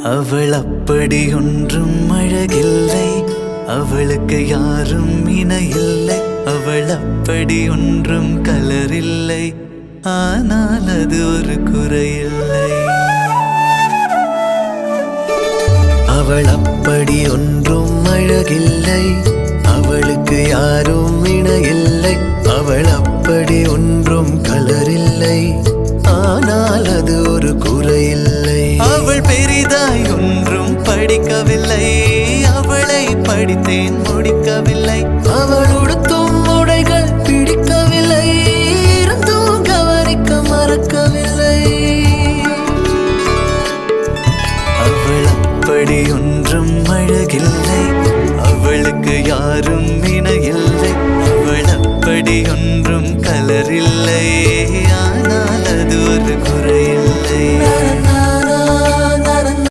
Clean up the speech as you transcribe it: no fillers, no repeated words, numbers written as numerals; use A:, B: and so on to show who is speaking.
A: அவள் அப்படி ஒன்றும் அழகில்லை, அவளுக்கு யாரும் இணையில்லை. அவள் அப்படி ஒன்றும் கலரில்லை, ஆனால் அது ஒரு குறையில்லை. அவள் அப்படி ஒன்றும் அழகில்லை, அவளுக்கு யாரும் இணையில்லை. அவள் அப்படி ஒன்றும் கலரில்லை, ஆனால் அது ஒரு குறையில்லை. அவள் பெரிதாய் ஒன்றும் படிக்கவில்லை, அவளை படித்தேன் முடிக்கவில்லை. அவள் உடுத்தும் உடைகள் பிடிக்கவில்லை, இருந்தும் கவனிக்க மறக்கவில்லை. அவள் அப்படி ஒன்றும் அழகில்லை, அவளுக்கு யாரும் இணையில்லை. அவள் அப்படி ஒன்றும் கலரில்லை.